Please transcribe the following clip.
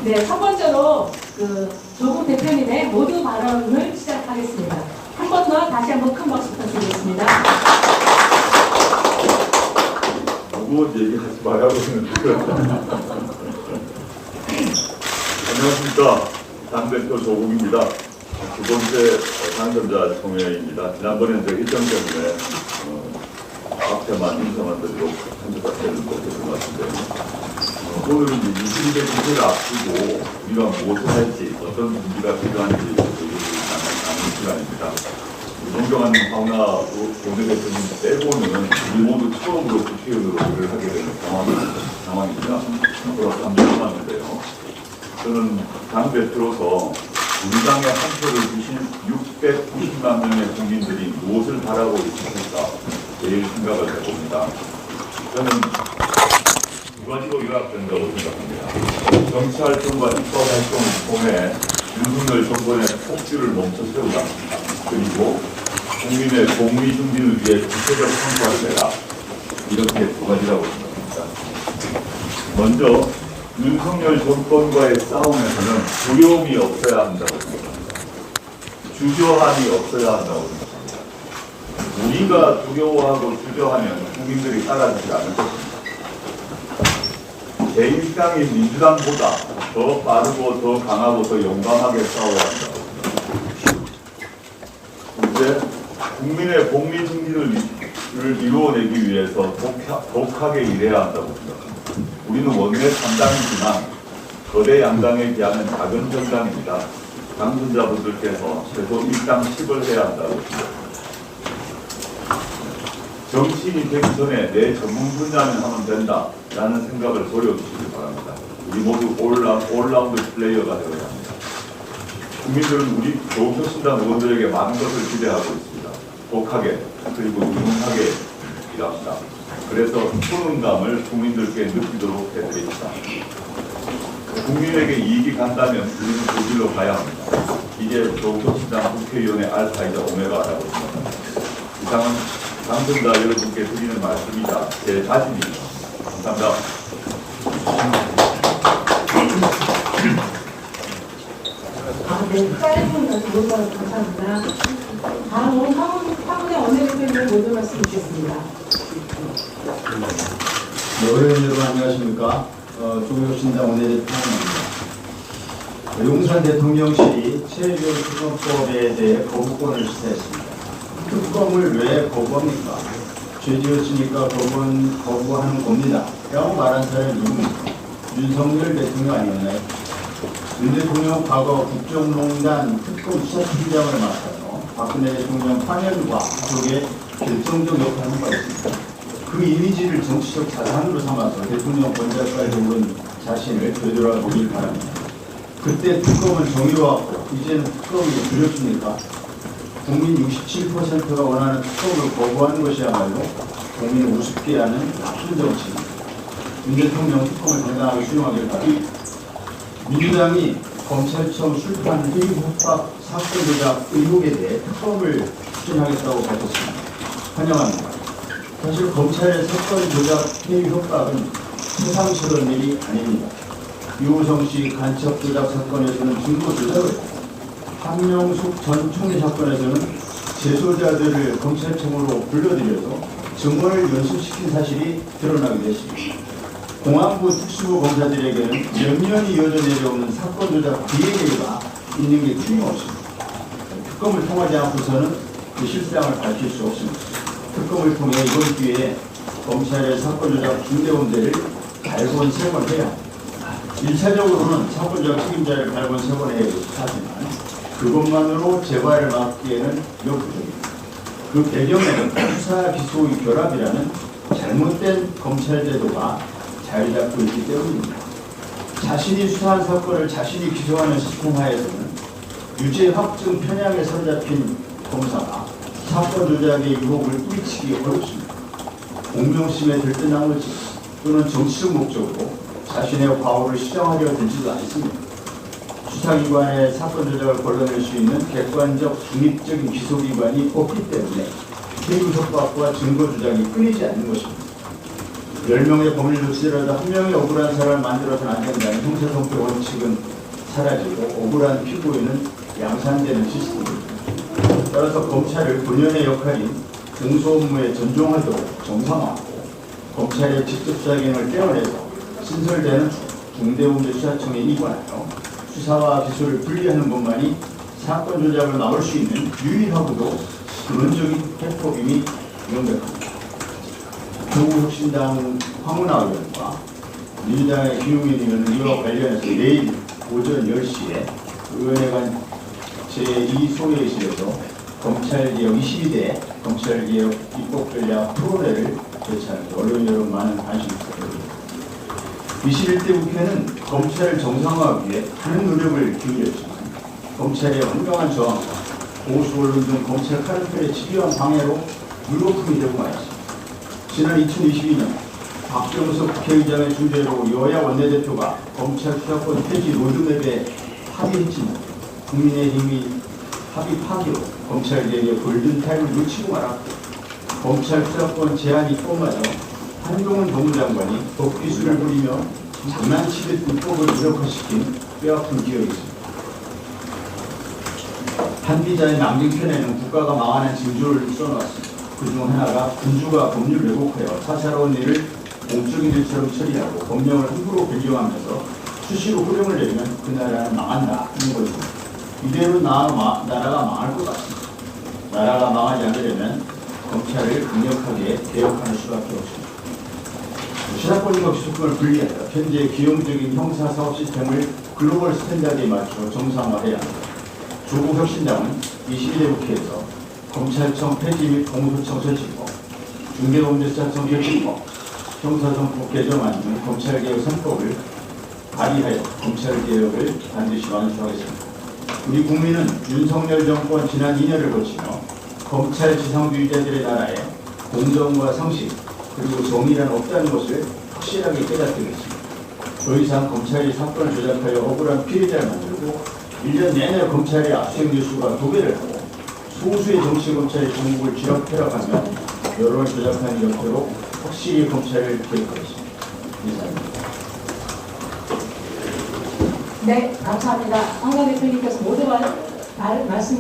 네, 첫 번째로 조국 대표님의 모두 발언을 시작하겠습니다. 한 번 더 다시 한번 큰 박수 부탁드리겠습니다. 무거운 얘기하지 말라고 했는데. 안녕하십니까. 당대표 조국입니다. 두 번째 당선자 총회입니다. 지난번에 이제 일정 때문에 앞에만 인사만 드리고 참석자를 못했던 것 같은데, 오늘은 이제 20대 기세를 앞두고 우리가 무엇을 할지, 어떤 준비가 필요한지 얘기를 나누는 시간입니다. 존경하는 황운하 원내대표님 빼고는 우리 모두 처음으로 국회의원으로 일을 하게 되는 상황입니다. 앞으로 3년 남았는데요. 저는 당대표로서 우리 당에 한 표를 주신 690만 명의 국민들이 무엇을 바라고 있을까 제일 생각을 해봅니다. 저는 두 가지로 요약된다고 생각합니다. 정치활동과 입법활동을 통해 윤석열 정권의 폭주를 멈춰 세우다. 그리고 국민의 복리 증진을 위해 구체적 성과를 내라. 이렇게 두 가지라고 생각합니다. 먼저 윤석열 정권과의 싸움에서는 두려움이 없어야 한다고 생각합니다. 주저함이 없어야 한다고 생각합니다. 우리가 두려워하고 주저하면 국민들이 따라주지 않을 것입니다. 제1당인 민주당보다 더 빠르고 더 강하고 더 용감하게 싸워야 한다고 생각합니다. 이제 국민의 복리 증진을 이루어내기 위해서 독하게 일해야 한다고 생각합니다. 우리는 원내 3당이지만 거대 양당에 비하면 작은 정당입니다. 당선자분들께서 최소 1당 10을 해야 한다고 생각합니다. 정치인이 되기 전에 내 전문 분야만 하면 된다 라는 생각을 버려주시기 바랍니다. 우리 모두 올라운드 플레이어가 되어야 합니다. 국민들은 우리 조국혁신당 의원들에게 많은 것을 기대하고 있습니다. 독하게 그리고 유능하게 일합니다. 그래서 소능감을 국민들께 느끼도록 해드립니다. 국민에게 이익이 간다면 우리는 그 길로 가야 합니다. 이게 조국혁신당 국회의원의 알파이자 오메가라고 생각합니다. 이상은 당선자 여러분께 드리는 말씀이자 제 자신입니다. 감사합니다. 네, 짧은 답변 감사합니다. 다음은 황운하 원내대표님 모두 말씀 주시겠습니다. 네, 의원 여러분 안녕하십니까? 조국혁신당 원내대표 황운하입니다. 용산 대통령실이 체류특검법에 대해 거부권을 시사했습니다. 특검을 왜 거부합니까? 죄지었으니까 거부하는 겁니다. 라고 말한 사람이 누굽니까? 윤석열 대통령 아니었나요? 윤 대통령 과거 국정농단 특검 수사팀장을 맡아서 박근혜 대통령 파면과 구속에 결정적 역할을 한 바 있습니다. 그 이미지를 정치적 자산으로 삼아서 대통령 권좌까지 오른 자신을 되돌아보길 바랍니다. 그때 특검은 정의로웠고 이제는 특검이 두렵습니까? 국민 67%가 원하는 특검을 거부하는 것이야말로 국민을 우습게 하는 나쁜 정치입니다. 윤 대통령 특검을 당당하게 수용하길 바랍니다. 민주당이 검찰청 술판 회의 협박 사건 조작 의혹에 대해 특검을 추진하겠다고 밝혔습니다. 환영합니다. 사실 검찰의 사건 조작 회의 협박은 세상스러운 일이 아닙니다. 유호성 씨 간첩 조작 사건에서는 증거 조작을 했고 한명숙 전 총리 사건에서는 재소자들을 검찰청으로 불러들여서 증거를 연수시킨 사실이 드러나기도 했습니다. 공안부 특수부 검사들에게는 몇 년이 이어져 내려오는 사건 조작 비행기가 있는 게 틀림없습니다. 특검을 통하지 않고서는 그 실상을 밝힐 수 없습니다. 특검을 통해 이번 기회에 검찰의 사건 조작 중대범죄를 발본색원해야 합니다. 1차적으로는 사건 조작 책임자를 발본색원해야 하지만 그것만으로 재발을 막기에는 역부족입니다. 그 배경에는 수사 기소의 결합이라는 잘못된 검찰 제도가 자리 잡고 있기 때문입니다. 자신이 수사한 사건을 자신이 기소하는 시스템 하에서는 유죄 확정 편향에 사로잡힌 검사가 사건 조작의 유혹을 뿌리치기 어렵습니다. 공정심에 들뜬한 것이 또는 정치적 목적으로 자신의 과오를 시정하려 들지도 않습니다. 수사기관의 사건 조작을 걸러낼 수 있는 객관적 중립적인 기소기관이 없기 때문에 회유 협박과 증거 조작이 끊이지 않는 것입니다. 10명의 범인을 놓치더라도 한 명의 억울한 사람을 만들어서는 안 된다는 형사성격 원칙은 사라지고 억울한 피고인은 양산되는 시스템입니다. 따라서 검찰을 본연의 역할인 공소 업무에 전종하도록 정상화하고 검찰의 직접 수사 기능을 떼어내서 신설되는 중대범죄수사청에 이관하여 수사와 기소를 분리하는 것만이 사건 조작을 막을 수 있는 유일하고도 근원적인 해법임이 명백합니다. 조국혁신당 황운하 의원과 민주당의 김용민 의원은 이와 관련해서 내일 오전 10시에 의원회관 제2소회의실에서 검찰개혁 22대 검찰개혁 입법전략 토론회를 개최하면서 언론 여러분 많은 관심 부탁드립니다. 21대 국회는 검찰을 정상화하기 위해 많은 노력을 기울였지만 검찰의 완강한 저항과 보수 언론 등 검찰 카르텔의 집요한 방해로 물거품이 되고 말았습니다. 지난 2022년 박병석 국회의장의 주재로 여야 원내대표가 검찰 수사권 폐지 로드맵에 합의했지만 국민의힘이 합의 파기로 검찰개혁의 골든타임을 놓치고 말았고 검찰 수사권 제한 입법마저 한동훈 법무장관이 법기술을 부리며 장난치듯 입법을 무력화시킨 뼈아픈 기억이 있습니다. 한 기자의 남경편에는 국가가 망하는 징조를 써놨습니다. 그중 하나가 군주가 법률을 왜곡하여 사사로운 일을 공적인 일처럼 처리하고 법령을 함부로 변경하면서 수시로 후령을 내리면 그 나라는 망한다 하는 것입니다. 이대로 나라가 망할 것 같습니다. 나라가 망하지 않으려면 검찰을 강력하게 개혁하는 수밖에 없습니다. 수사권과 기소권을 분리해서 현재 기형적인 형사사업 시스템을 글로벌 스탠다드에 맞춰 정상화해야 합니다. 조국혁신당은 22대 국회에서 검찰청 폐지 및 공소청 설치법, 중대범죄수사청 개혁법, 형사정법 개정안 등 검찰개혁 3법을 발의하여 검찰개혁을 반드시 완수하겠습니다. 우리 국민은 윤석열 정권 지난 2년을 거치며 검찰 지상주의자들의 나라에 공정과 상식 그리고 정의란 없다는 것을 확실하게 깨닫게 됐습니다. 더 이상 검찰이 사건을 조작하여 억울한 피해자를 만들고 1년 내내 검찰의 압수수색 뉴스가 도배를 하고 소수의 정치검찰의 종국을 쥐락펴락하며 여론을 조작하는 형태로 확실히 검찰을 개혁하겠습니다. 이상입니다. 네, 감사합니다. 황 대표님께서 모두 말씀